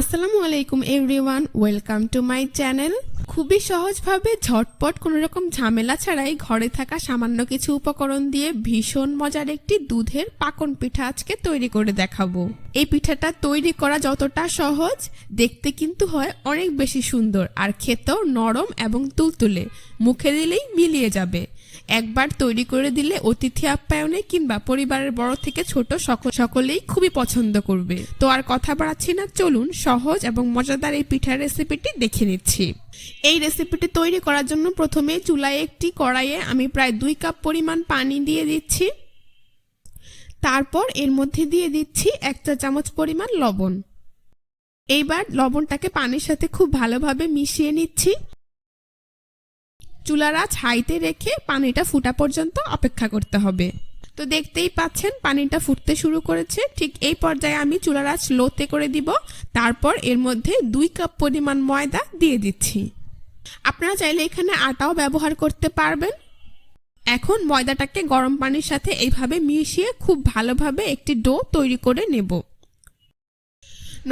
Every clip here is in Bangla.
আসসালামু আলাইকুম everyone, welcome to my channel. খুবই সহজভাবে ঝটপট কোনো রকম ঝামেলা ছাড়াই ঘরে থাকা সামান্য কিছু উপকরণ দিয়ে ভীষণ মজার একটি দুধের পাকন পিঠা আজকে তৈরি করে দেখাবো। এই পিঠাটা তৈরি করা যতটা সহজ, দেখতে কিন্তু হয় অনেক বেশি সুন্দর আর খেতেও নরম এবং তুলতুলে, মুখে দিলেই মিলিয়ে যাবে। একবার তৈরি করে দিলে অতিথি আপ্যায়নে কিংবা পরিবারের বড় থেকে ছোট সকলেই খুবই পছন্দ করবে। তো আর কথা বাড়াচ্ছি না, চলুন সহজ এবং মজাদার এই পিঠার রেসিপিটি দেখে নিচ্ছি। এই রেসিপিটি তৈরি করার জন্য প্রথমে চুলায় একটি কড়াইয়ে আমি প্রায় 2 কাপ পরিমাণ পানি দিয়ে দিচ্ছি। তারপর এর মধ্যে দিয়ে দিচ্ছি 1 চা চামচ পরিমাণ লবণ। এইবার লবণটাকে পানির সাথে খুব ভালোভাবে মিশিয়ে নিচ্ছি। চুলার আঁচ হাইতে রেখে পানিটা ফুটা পর্যন্ত অপেক্ষা করতে হবে। তো দেখতেই পাচ্ছেন পানিটা ফুটতে শুরু করেছে। ঠিক এই পর্যায়ে আমি চুলার আঁচ লোতে করে দিব। তারপর এর মধ্যে 2 কাপ পরিমাণ ময়দা দিয়ে দিচ্ছি। আপনারা চাইলে এখানে আটাও ব্যবহার করতে পারবেন। এখন ময়দাটাকে গরম পানির সাথে এইভাবে মিশিয়ে খুব ভালোভাবে একটি ডো তৈরি করে নেব।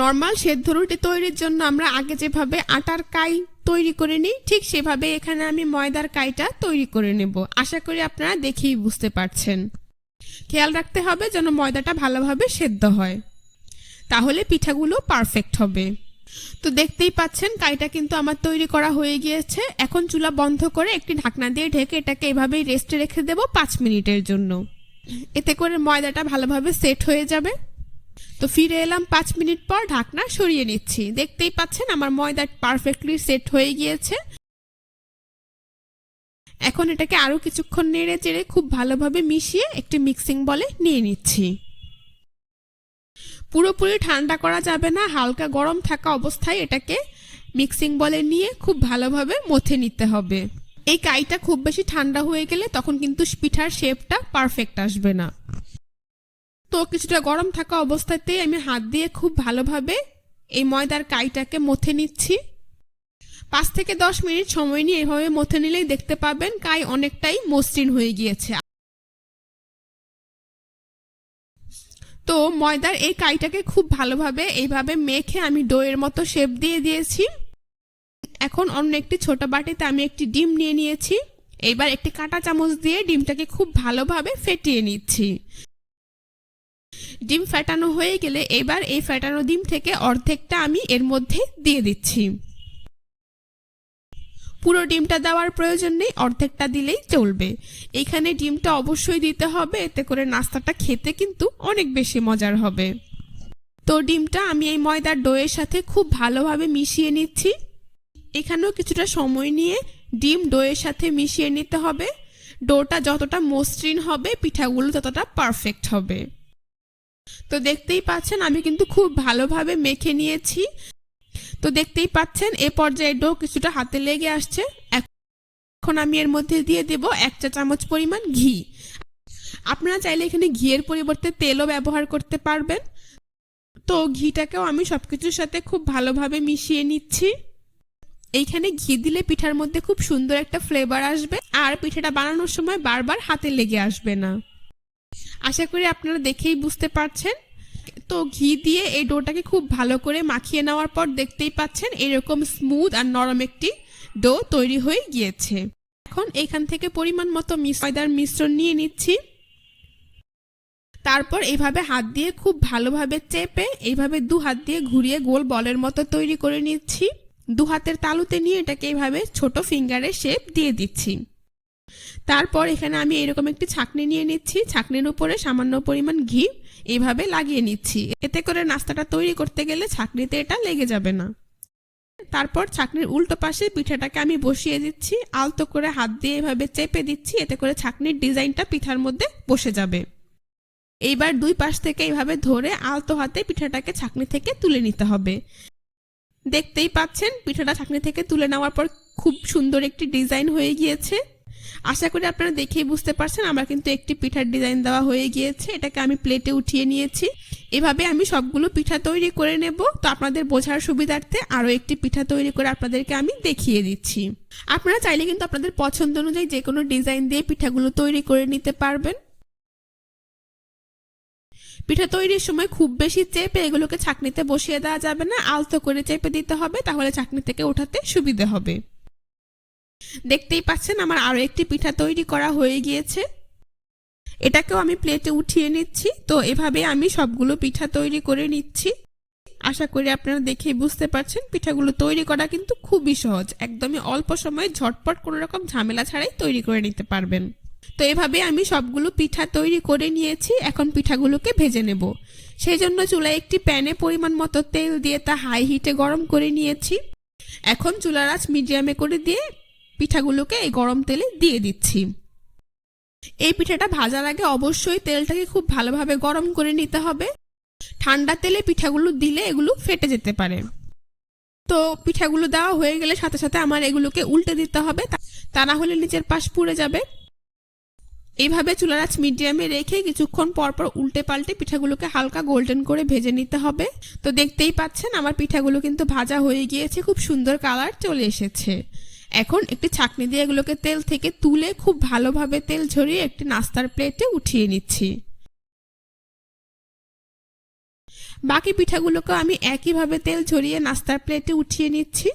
নর্মাল সেদ্ধ রুটি তৈরির জন্য আমরা আগে যেভাবে আটার কাই তৈরি করে নিই, ঠিক সেভাবে এখানে আমি ময়দার কাইটা তৈরি করে নেব। আশা করি আপনারা দেখেই বুঝতে পারছেন। খেয়াল রাখতে হবে যেন ময়দাটা ভালোভাবে সেদ্ধ হয়, তাহলে পিঠাগুলো পারফেক্ট হবে। তো দেখতেই পাচ্ছেন কাইটা কিন্তু আমার তৈরি করা হয়ে গিয়েছে। এখন চুলা বন্ধ করে একটি ঢাকনা দিয়ে ঢেকে এটাকে এভাবেই রেস্টে রেখে দেব 5 মিনিটের জন্য। এতে করে ময়দাটা ভালোভাবে সেট হয়ে যাবে। তো ফিরে এলাম 5 মিনিট পর, ঢাকনা সরিয়ে নিচ্ছি। দেখতেই পাচ্ছেন আমার ময়দা পারফেক্টলি সেট হয়ে গিয়েছে। এখন এটাকে আরো কিছুক্ষণ নেড়ে চেড়ে খুব ভালোভাবে মিশিয়ে একটি মিক্সিং বলে নিয়ে নিচ্ছি। পুরোপুরি ঠান্ডা করা যাবে না, হালকা গরম থাকা অবস্থায় এটাকে মিক্সিং বলে নিয়ে খুব ভালোভাবে মথে নিতে হবে। এই কাইটা খুব বেশি ঠান্ডা হয়ে গেলে তখন কিন্তু পিঠার শেপটা পারফেক্ট আসবে না। তো কিছুটা গরম থাকা অবস্থাতেই আমি হাত দিয়ে খুব ভালোভাবে এই ময়দার কাইটাকে মথে নিচ্ছি। 5 থেকে 10 মিনিট সময় নিয়ে এভাবে মথে নিলেই দেখতে পাবেন কাই অনেকটাই মসৃণ হয়ে গিয়েছে। তো ময়দার এই কাইটাকে খুব ভালোভাবে এইভাবে মেখে আমি ডোয়ের মতো শেপ দিয়ে দিয়েছি। এখন অন্য একটি ছোট বাটিতে আমি একটি ডিম নিয়ে নিয়েছি। এইবার একটি কাঁটা চামচ দিয়ে ডিমটাকে খুব ভালোভাবে ফেটিয়ে নিচ্ছি। ডিম ফেটানো হয়ে গেলে এবার এই ফেটানো ডিম থেকে অর্ধেকটা আমি এর মধ্যে দিয়ে দিচ্ছি। পুরো ডিমটা দেওয়ার প্রয়োজন নেই, অর্ধেকটা দিলেই চলবে। এখানে ডিমটা অবশ্যই দিতে হবে, এতে করে নাস্তাটা খেতে কিন্তু অনেক বেশি মজার হবে। তো ডিমটা আমি এই ময়দার ডোয়ের সাথে খুব ভালোভাবে মিশিয়ে নিচ্ছি। এখানেও কিছুটা সময় নিয়ে ডিম ডোয়ের সাথে মিশিয়ে নিতে হবে। ডোটা যতটা মসৃণ হবে পিঠাগুলো ততটা পারফেক্ট হবে। তো দেখতেই পাচ্ছেন আমি কিন্তু খুব ভালোভাবে মেখে নিয়েছি। তো দেখতেই পাচ্ছেন এ পর্যায়ে ডো কিছুটা হাতে লেগে আসছে। এখন আমি এর মধ্যে দিয়ে দেব 1 চা চামচ পরিমাণ ঘি। আপনারা চাইলে এখানে ঘিয়ের পরিবর্তে তেলও ব্যবহার করতে পারবেন। তো ঘিটাকেও আমি সবকিছুর সাথে খুব ভালোভাবে মিশিয়ে নিচ্ছি। এইখানে ঘি দিলে পিঠার মধ্যে খুব সুন্দর একটা ফ্লেভার আসবে আর পিঠাটা বানানোর সময় বারবার হাতে লেগে আসবে না। আশা করি আপনারা দেখেই বুঝতে পারছেন। তো ঘি দিয়ে এই ডোটাকে খুব ভালো করে মাখিয়ে নেওয়ার পর দেখতেই পাচ্ছেন এরকম স্মুথ আর নরম একটি ডো তৈরি হয়ে গিয়েছে। এখন এখান থেকে পরিমাণ মতো ময়দার মিশ্রণ নিয়ে নিচ্ছি। তারপর এইভাবে হাত দিয়ে খুব ভালোভাবে চেপে এইভাবে 2 হাত দিয়ে ঘুরিয়ে গোল বলের মতো তৈরি করে নিচ্ছি। 2 হাতের তালুতে নিয়ে এটাকে এইভাবে ছোট ফিঙ্গারের শেপ দিয়ে দিচ্ছি। তারপর এখানে আমি এরকম একটি ছাঁকনি নিয়ে নিচ্ছি। ছাঁকনির উপরে সামান্য পরিমাণ ঘি এইভাবে লাগিয়ে নিচ্ছি। এতে করে নাস্তাটা তৈরি করতে গেলে ছাঁকনিতে এটা লেগে যাবে না। তারপর ছাঁকনির উল্টো পাশে পিঠাটাকে আমি বসিয়ে দিচ্ছি। আলতো করে হাত দিয়ে এভাবে চেপে দিচ্ছি, এতে করে ছাঁকনির ডিজাইনটা পিঠার মধ্যে বসে যাবে। এইবার 2 পাশ থেকে এইভাবে ধরে আলতো হাতে পিঠাটাকে ছাঁকনি থেকে তুলে নিতে হবে। দেখতেই পাচ্ছেন পিঠাটা ছাঁকনি থেকে তুলে নেওয়ার পর খুব সুন্দর একটি ডিজাইন হয়ে গিয়েছে। আশা করি আপনারা দেখেই বুঝতে পারছেন আমার কিন্তু একটি পিঠার ডিজাইন দেওয়া হয়ে গিয়েছে। এটাকে আমি প্লেটে উঠিয়ে নিয়েছি। এভাবে আমি সবগুলো পিঠা তৈরি করে নেব। তো আপনাদের বোঝার সুবিধার্থে আরও একটি পিঠা তৈরি করে আপনাদেরকে আমি দেখিয়ে দিচ্ছি। আপনারা চাইলে কিন্তু আপনাদের পছন্দ অনুযায়ী যে কোনো ডিজাইন দিয়ে পিঠাগুলো তৈরি করে নিতে পারবেন। পিঠা তৈরির সময় খুব বেশি চেপে এগুলোকে ছাঁকনিতে বসিয়ে দেওয়া যাবে না, আলতো করে চেপে দিতে হবে, তাহলে ছাঁকনি থেকে ওঠাতে সুবিধা হবে। দেখতেই পাচ্ছেন আমার আরো একটি পিঠা তৈরি করা হয়ে গিয়েছে, এটাকেও আমি প্লেটে উঠিয়ে নিচ্ছি। তো এভাবে আমি সবগুলো পিঠা তৈরি করে নিচ্ছি। আশা করি আপনারা দেখেই বুঝতে পারছেন পিঠাগুলো তৈরি করা কিন্তু খুবই সহজ, একদমই অল্প সময়ে ঝটপট কোনো রকম ঝামেলা ছাড়াই তৈরি করে নিতে পারবেন। তো এভাবে আমি সবগুলো পিঠা তৈরি করে নিয়েছি, এখন পিঠাগুলোকে ভেজে নেব। সেই জন্য চুলায় একটি প্যানে পরিমাণ মতো তেল দিয়ে তা হাই হিটে গরম করে নিয়েছি। এখন চুলার আঁচ মিডিয়ামে করে দিয়ে পিঠাগুলোকে এই গরম তেলে দিয়ে দিচ্ছি। এই পিঠাটা ভাজার আগে অবশ্যই তেলটাকে খুব ভালোভাবে গরম করে নিতে হবে, ঠান্ডা তেলে পিঠাগুলো দিলে এগুলো ফেটে যেতে পারে। তো পিঠাগুলো দেওয়া হয়ে গেলে সাথে সাথে আমার এগুলোকে উল্টে দিতে হবে, তা না হলে নিচের পাশ পুড়ে যাবে। এইভাবে চুলার আঁচ মিডিয়ামে রেখে কিছুক্ষণ পরপর উল্টে পাল্টে পিঠাগুলোকে হালকা গোল্ডেন করে ভেজে নিতে হবে। তো দেখতেই পাচ্ছেন আমার পিঠাগুলো কিন্তু ভাজা হয়ে গিয়েছে, খুব সুন্দর কালার চলে এসেছে। এখন একটি ছাঁকনি দিয়ে এগুলোকে তেল থেকে তুলে খুব ভালোভাবে তেল ঝরিয়ে একটি নাস্তার প্লেটে উঠিয়ে নিচ্ছি। বাকি পিঠাগুলোকে আমি একইভাবে তেল ঝরিয়ে নাস্তার প্লেটে উঠিয়ে নিচ্ছি।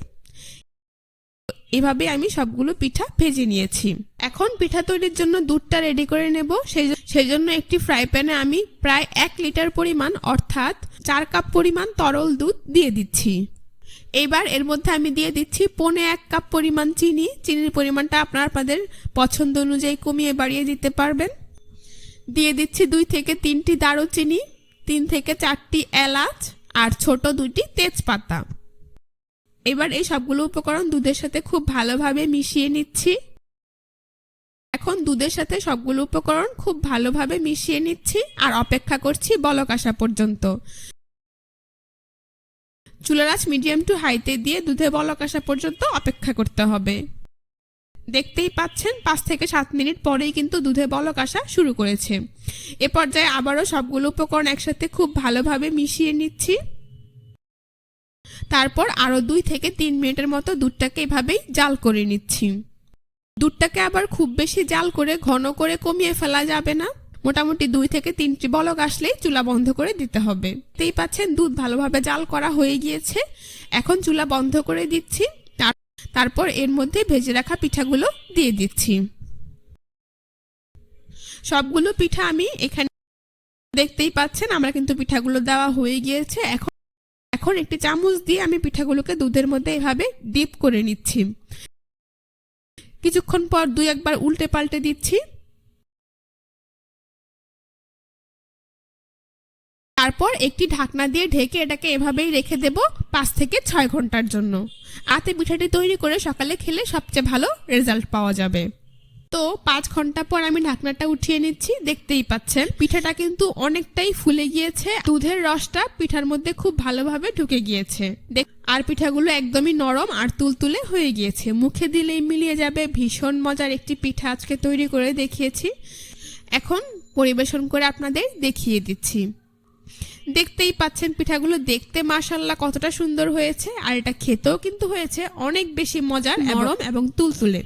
এভাবে আমি সবগুলো পিঠা ভেজে নিয়েছি। এখন পিঠা তৈরির জন্য দুধটা রেডি করে নেব। সেই জন্য একটি ফ্রাই প্যানে আমি প্রায় 1 লিটার পরিমাণ অর্থাৎ 4 কাপ পরিমাণ তরল দুধ দিয়ে দিচ্ছি। এবার এর মধ্যে আমি দিয়ে দিচ্ছি 1.25 কাপ পরিমাণ চিনি। চিনির পরিমাণটা আপনাদের পছন্দ অনুযায়ী কমিয়ে বাড়িয়ে দিতে পারবেন। দিয়ে দিচ্ছি 2 থেকে 3টি দারুচিনি, 3 থেকে 4টি এলাচ আর ছোট 2টি তেজপাতা। এবার এই সবগুলো উপকরণ দুধের সাথে খুব ভালোভাবে মিশিয়ে নিচ্ছি। এখন দুধের সাথে সবগুলো উপকরণ খুব ভালোভাবে মিশিয়ে নিচ্ছি আর অপেক্ষা করছি বলক আসা পর্যন্ত। চুলার আঁচ মিডিয়াম টু হাইতে দিয়ে দুধে বলক আসা পর্যন্ত অপেক্ষা করতে হবে। দেখতেই পাচ্ছেন 5 থেকে 7 মিনিট পরেই কিন্তু দুধে বলক আসা শুরু করেছে। এ পর্যায়ে আবারও সবগুলো উপকরণ একসাথে খুব ভালোভাবে মিশিয়ে নিচ্ছি। তারপর আরো 2 থেকে 3 মিনিটের মতো দুধটাকে এভাবেই জাল করে নিচ্ছি। দুধটাকে আবার খুব বেশি জাল করে ঘন করে কমিয়ে ফেলা যাবে না, মোটামুটি 2 থেকে 3টি বলক আসলেই চুলা বন্ধ করে দিতে হবে। দেখতেই পাচ্ছেন দুধ ভালোভাবে জাল করা হয়ে গিয়েছে, এখন চুলা বন্ধ করে দিচ্ছি। তারপর এর মধ্যে ভেজে রাখা পিঠাগুলো দিয়ে দিচ্ছি। সবগুলো পিঠা আমি এখানে দেখতেই পাচ্ছেন আমার কিন্তু পিঠাগুলো দেওয়া হয়ে গিয়েছে। এখন একটি চামচ দিয়ে আমি পিঠাগুলোকে দুধের মধ্যে এভাবে ডিপ করে নিচ্ছি। কিছুক্ষণ পর 2-1 বার উল্টে পাল্টে দিচ্ছি। তারপর একটি ঢাকনা দিয়ে ঢেকে এটাকে এভাবেই রেখে দেব 5 থেকে 6 ঘন্টার জন্য। আতে পিঠাটি তৈরি করে সকালে খেলে সবচেয়ে ভালো রেজাল্ট পাওয়া যাবে। তো 5 ঘন্টা পর আমি ঢাকনাটা উঠিয়ে নিচ্ছি। দেখতেই পাচ্ছেন পিঠাটা কিন্তু অনেকটাই ফুলে গিয়েছে, দুধের রসটা পিঠার মধ্যে খুব ভালোভাবে ঢুকে গিয়েছে। আর পিঠাগুলো একদমই নরম আর তুলতুলে হয়ে গিয়েছে, মুখে দিলেই মিলিয়ে যাবে। ভীষণ মজার একটি পিঠা আজকে তৈরি করে দেখিয়েছি। এখন পরিবেশন করে আপনাদের দেখিয়ে দিচ্ছি। দেখতেই পাচ্ছেন পিঠাগুলো দেখতে মাশাআল্লাহ কতটা সুন্দর হয়েছে, আর এটা খেতেও কিন্তু হয়েছে অনেক বেশি মজার, নরম এবং তুলতুলে।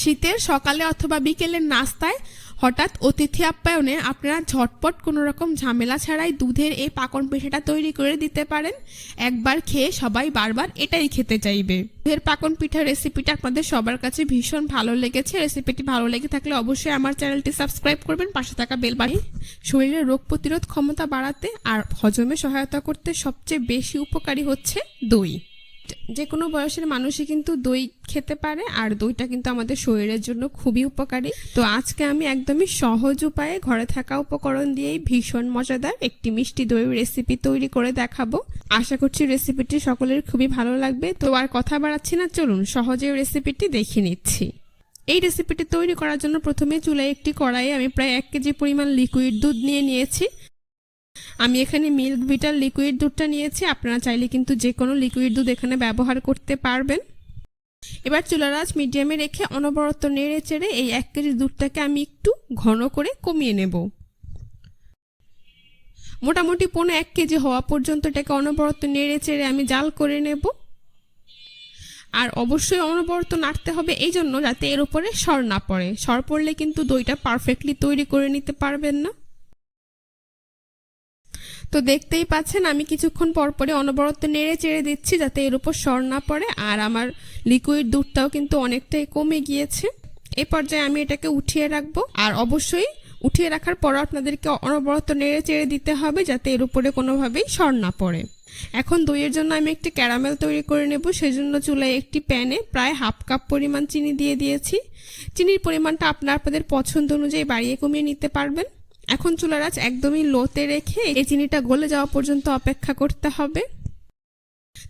শীতের সকালে অথবা বিকেলের নাস্তায় হঠাৎ অতিথি আপ্যায়নে আপনারা ঝটপট কোনো রকম ঝামেলা ছাড়াই দুধের এই পাকন পিঠাটা তৈরি করে দিতে পারেন। একবার খেয়ে সবাই বারবার এটাই খেতে চাইবে। দুধের পাকন পিঠার রেসিপিটা আপনাদের সবার কাছে ভীষণ ভালো লেগেছে। রেসিপিটি ভালো লেগে থাকলে অবশ্যই আমার চ্যানেলটি সাবস্ক্রাইব করবেন, পাশে থাকা বেল বাটন। শরীরের রোগ প্রতিরোধ ক্ষমতা বাড়াতে আর হজমে সহায়তা করতে সবচেয়ে বেশি উপকারী হচ্ছে দই। যে কোনো বয়সের মানুষই কিন্তু দই খেতে পারে, আর দইটা কিন্তু আমাদের শরীরের জন্য খুবই উপকারী। তো আজকে আমি একদমই সহজ উপায়ে ঘরে থাকা উপকরণ দিয়েই ভীষণ মজাদার একটি মিষ্টি দইয়ের রেসিপি তৈরি করে দেখাবো। আশা করছি রেসিপিটি সকলের খুবই ভালো লাগবে। তো আর কথা বাড়াচ্ছি না, চলুন সহজে রেসিপিটি দেখে নিচ্ছি। এই রেসিপিটি তৈরি করার জন্য প্রথমে চুলায় একটি কড়াইয়ে আমি প্রায় 1 কেজি পরিমাণ লিকুইড দুধ নিয়েছি। আমি এখানে মিল্ক ভিটার লিকুইড দুধটা নিয়েছি, আপনারা চাইলে কিন্তু যে কোনো লিকুইড দুধ এখানে ব্যবহার করতে পারবেন। এবার চুলার আঁচ মিডিয়ামে রেখে অনবরত নেড়ে চেড়ে এই 1 কেজি দুধটাকে আমি একটু ঘন করে কমিয়ে নেব। মোটামুটি 1 কেজি হওয়া পর্যন্ত এটাকে অনবরত নেড়ে চেড়ে আমি জাল করে নেব। আর অবশ্যই অনবরত নাড়তে হবে এই জন্য যাতে এর উপরে সর না পড়ে। সর পড়লে কিন্তু দইটা পারফেক্টলি তৈরি করে নিতে পারবেন না। তো দেখতেই পাচ্ছেন আমি কিছুক্ষণ পর পরে অনবরত নেড়ে চেড়ে দিচ্ছি যাতে এর উপর সর না পড়ে, আর আমার লিকুইড দুধটাও কিন্তু অনেকটাই কমে গিয়েছে। এই পর্যায়ে আমি এটাকে উঠিয়ে রাখবো, আর অবশ্যই উঠিয়ে রাখার পর আপনাদেরকে অনবরত নেড়ে চেড়ে দিতে হবে যাতে এর উপরে কোনোভাবেই সর না পড়ে। এখন দইয়ের জন্য আমি একটি ক্যারামেল তৈরি করে নেব। সেজন্য চুলায় একটি প্যানে প্রায় হাফ কাপ পরিমাণ চিনি দিয়ে দিয়েছি। চিনির পরিমাণটা আপনাদের পছন্দ অনুযায়ী বাড়িয়ে কমিয়ে নিতে পারবেন। এখন চুলার আঁচ একদমই লোতে রেখে এই চিনিটা গলে যাওয়া পর্যন্ত অপেক্ষা করতে হবে।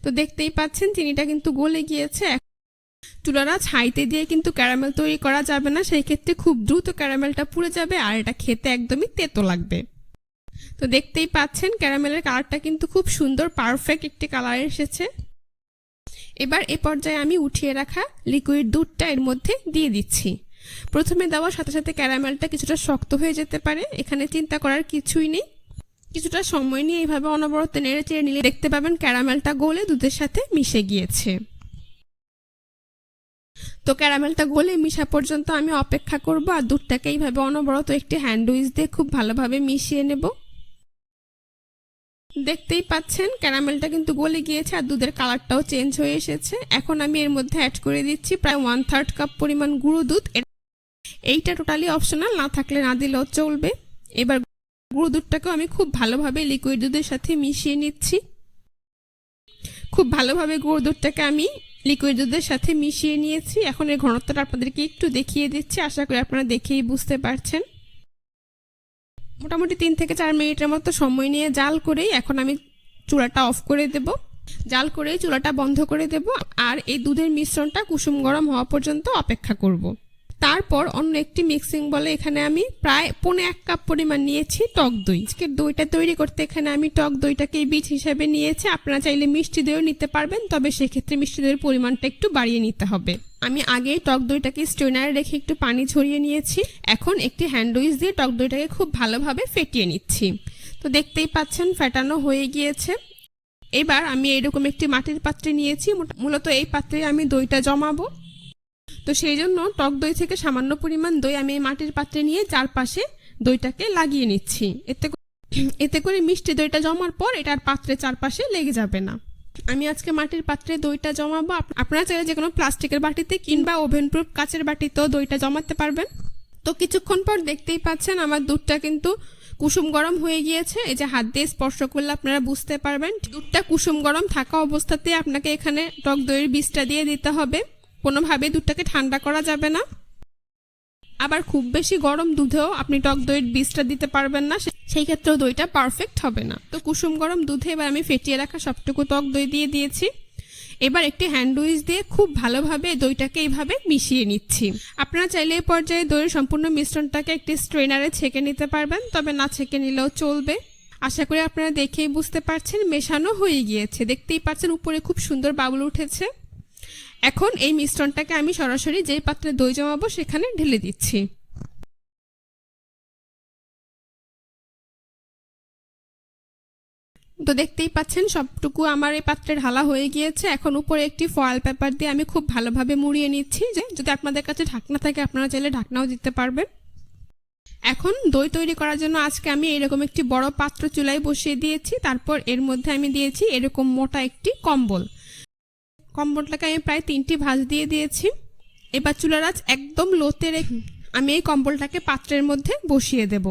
তো দেখতেই পাচ্ছেন চিনিটা কিন্তু গলে গিয়েছে। চুলার আঁচ হাইতে দিয়ে কিন্তু ক্যারামেল তৈরি করা যাবে না, সেই ক্ষেত্রে খুব দ্রুত ক্যারামেলটা পুড়ে যাবে আর এটা খেতে একদমই তেতো লাগবে। তো দেখতেই পাচ্ছেন ক্যারামেলের কালারটা কিন্তু খুব সুন্দর পারফেক্ট একটি কালার এসেছে। এবার এ পর্যায়ে আমি উঠিয়ে রাখা লিকুইড দুধটা এর মধ্যে দিয়ে দিচ্ছি। প্রথমে দেওয়ার সাথে সাথে ক্যারামেলটা কিছুটা শক্ত হয়ে যেতে পারে, এখানে চিন্তা করার কিছুই নেই। কিছুটা সময় নিয়ে এইভাবে অনবরত নেড়ে চেড়ে নিলে দেখতে পাবেন ক্যারামেলটা গলে দুধের সাথে মিশে গিয়েছে। তো ক্যারামেলটা গলে মিশা পর্যন্ত আমি অপেক্ষা করব, আর দুধটাকে এইভাবে অনবরত একটি হ্যান্ড উইচ দিয়ে খুব ভালোভাবে মিশিয়ে নেব। দেখতেই পাচ্ছেন ক্যারামেলটা কিন্তু গলে গিয়েছে আর দুধের কালারটাও চেঞ্জ হয়ে এসেছে। এখন আমি এর মধ্যে অ্যাড করে দিচ্ছি প্রায় 1/3 কাপ পরিমাণ গুঁড়ো দুধ। এইটা টোটালি অপশনাল, না থাকলে না দিলেও চলবে। এবার গুঁড়ো দুধটাকেও আমি খুব ভালোভাবে লিকুইড দুধের সাথে মিশিয়ে নিচ্ছি। খুব ভালোভাবে গুঁড়ো দুধটাকে আমি লিকুইড দুধের সাথে মিশিয়ে নিয়েছি। এখন এর ঘনত্বটা আপনাদেরকে একটু দেখিয়ে দিচ্ছি, আশা করি আপনারা দেখেই বুঝতে পারছেন। মোটামুটি 3 থেকে 4 মিনিটের মতো সময় নিয়ে জাল করেই এখন আমি চুলাটা অফ করে দেব। জাল করেই চুলাটা বন্ধ করে দেব, আর এই দুধের মিশ্রণটা কুসুম গরম হওয়া পর্যন্ত অপেক্ষা করব। তারপর অন্য একটি মিক্সিং বলে এখানে আমি প্রায় 1.5 কাপ পরিমাণ নিয়েছি টক দই। আজকে দইটা তৈরি করতে এখানে আমি টক দইটাকে বীজ হিসেবে নিয়েছি। আপনারা চাইলে মিষ্টি দইও নিতে পারবেন, তবে সেক্ষেত্রে মিষ্টি দইয়ের পরিমাণটা একটু বাড়িয়ে নিতে হবে। আমি আগেই টক দইটাকে স্ট্রেনারে রেখে একটু পানি ঝরিয়ে নিয়েছি। এখন একটি হ্যান্ড উইচ দিয়ে টক দইটাকে খুব ভালোভাবে ফেটিয়ে নিচ্ছি। তো দেখতেই পাচ্ছেন ফেটানো হয়ে গিয়েছে। এবার আমি এরকম একটি মাটির পাত্রে নিয়েছি, মূলত এই পাত্রে আমি দইটা জমাবো। তো সেই জন্য টক দই থেকে সামান্য পরিমাণ দই আমি এই মাটির পাত্রে নিয়ে চারপাশে দইটাকে লাগিয়ে নিচ্ছি। এতে করে মিষ্টি দইটা জমার পর এটার পাত্রের চারপাশে লেগে যাবে না। আমি আজকে মাটির পাত্রে দইটা জমাবো। আপনারা চাইলে যে কোনো প্লাস্টিকের বাটিতে কিংবা ওভেন প্রুফ কাচের বাটিতেও দইটা জমাতে পারবেন। তো কিছুক্ষণ পর দেখতেই পাচ্ছেন আমার দুধটা কিন্তু কুসুম গরম হয়ে গিয়েছে। এই যে হাত দিয়ে স্পর্শ করলে আপনারা বুঝতে পারবেন দুধটা কুসুম গরম থাকা অবস্থাতে আপনাকে এখানে টক দইয়ের বীজটা দিয়ে দিতে হবে। কোনোভাবে দুধটাকে ঠান্ডা করা যাবে না, আবার খুব বেশি গরম দুধেও আপনি টক দইয়ের বীজটা দিতে পারবেন না, সেই ক্ষেত্রেও দইটা পারফেক্ট হবে না। তো কুসুম গরম দুধে এবার আমি ফেটিয়ে রাখা সবটুকু টক দই দিয়ে দিয়েছি। এবার একটি হ্যান্ড উইচ দিয়ে খুব ভালোভাবে দইটাকে এইভাবে মিশিয়ে নিচ্ছি। আপনারা চাইলে এই পর্যায়ে দইয়ের সম্পূর্ণ মিশ্রণটাকে একটি স্ট্রেনারে ছেঁকে নিতে পারবেন, তবে না ছেঁকে নিলেও চলবে। আশা করি আপনারা দেখেই বুঝতে পারছেন মেশানো হয়ে গিয়েছে। দেখতেই পাচ্ছেন উপরে খুব সুন্দর বাবুল উঠেছে। এখন এই মিশ্রণটাকে আমি সরাসরি যেই পাত্রে দই জমাবো সেখানে ঢেলে দিচ্ছি। তো দেখতেই পাচ্ছেন সবটুকু আমার এই পাত্রে ঢালা হয়ে গিয়েছে। এখন উপরে একটি ফয়েল পেপার দিয়ে আমি খুব ভালোভাবে মুড়িয়ে নিচ্ছি। যে যদি আপনাদের কাছে ঢাকনা থাকে আপনারা চাইলে ঢাকনাও দিতে পারবেন। এখন দই তৈরি করার জন্য আজকে আমি এরকম একটি বড় পাত্র চুলায় বসিয়ে দিয়েছি। তারপর এর মধ্যে আমি দিয়েছি এরকম মোটা একটি কম্বল। কম্বলটাকে আমি প্রায় 3টি ভাঁজ দিয়ে দিয়েছি। এবার চুলার আঁচ একদম লোতে রেখে আমি এই কম্বলটাকে পাত্রের মধ্যে বসিয়ে দেব।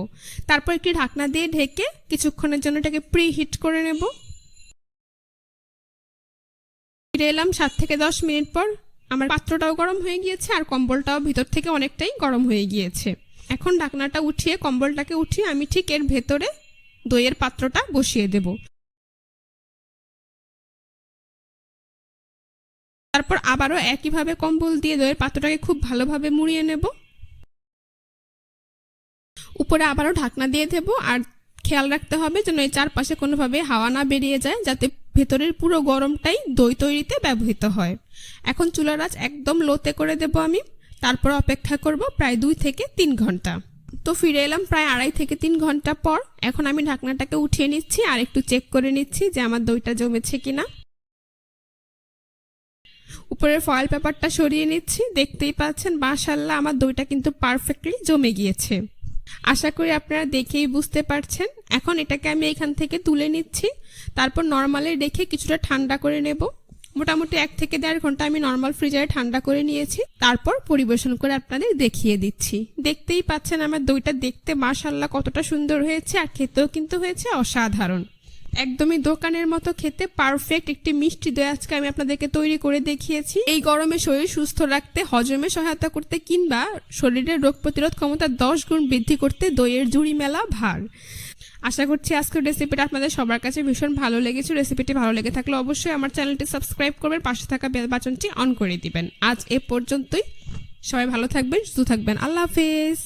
তারপর একটি ঢাকনা দিয়ে ঢেকে কিছুক্ষণের জন্য এটাকে প্রি হিট করে নেব। ফিরে এলাম 7 থেকে 10 মিনিট পর। আমার পাত্রটাও গরম হয়ে গিয়েছে আর কম্বলটাও ভিতর থেকে অনেকটাই গরম হয়ে গিয়েছে। এখন ঢাকনাটা উঠিয়ে কম্বলটাকে উঠিয়ে আমি ঠিক এর ভেতরে দইয়ের পাত্রটা বসিয়ে দেব। তারপর আবারও একইভাবে কম্বল দিয়ে দইয়ের পাত্রটাকে খুব ভালোভাবে মুড়িয়ে নেব। উপরে আবারও ঢাকনা দিয়ে দেব, আর খেয়াল রাখতে হবে যেন এই চারপাশে কোনোভাবে হাওয়া না বেরিয়ে যায়, যাতে ভেতরের পুরো গরমটাই দই তৈরিতে ব্যবহৃত হয়। এখন চুলার আঁচ একদম লোতে করে দেব আমি। তারপর অপেক্ষা করব প্রায় 2 থেকে 3 ঘন্টা। তো ফিরে এলাম প্রায় 2.5 থেকে 3 ঘন্টা পর। এখন আমি ঢাকনাটাকে উঠিয়ে নিচ্ছি আর একটু চেক করে নিচ্ছি যে আমার দইটা জমেছে কিনা। উপরের ফয়েল পেপারটা সরিয়ে নিচ্ছি। দেখতেই পাচ্ছেন মাশাআল্লাহ আমার দইটা কিন্তু পারফেক্টলি জমে গিয়েছে। আশা করি আপনারা দেখেই বুঝতে পারছেন। এখন এটাকে আমি এখান থেকে তুলে নিচ্ছি, তারপর নর্মালে রেখে কিছুটা ঠান্ডা করে নেব। মোটামুটি 1 থেকে 1.5 ঘন্টা আমি নর্মাল ফ্রিজারে ঠান্ডা করে নিয়েছি, তারপর পরিবেশন করে আপনাদের দেখিয়ে দিচ্ছি। দেখতেই পাচ্ছেন আমার দইটা দেখতে মাশাআল্লাহ কতটা সুন্দর হয়েছে, আর খেতেও কিন্তু হয়েছে অসাধারণ। একদমই দোকানের মতো খেতে পারফেক্ট একটি মিষ্টি দই আজকে আমি আপনাদেরকে তৈরি করে দেখিয়েছি। এই গরমে শরীর সুস্থ রাখতে, হজমে সহায়তা করতে কিংবা শরীরের রোগ প্রতিরোধ ক্ষমতা 10 গুণ বৃদ্ধি করতে দইয়ের জুড়ি মেলা ভার। আশা করছি আজকের রেসিপিটা আপনাদের সবার কাছে ভীষণ ভালো লেগেছে। রেসিপিটি ভালো লেগে থাকলে অবশ্যই আমার চ্যানেলটি সাবস্ক্রাইব করবেন, পাশে থাকা বেল বাটনটি অন করে দিবেন। আজ এ পর্যন্তই, সবাই ভালো থাকবেন, সুস্থ থাকবেন। আল্লাহ হাফেজ।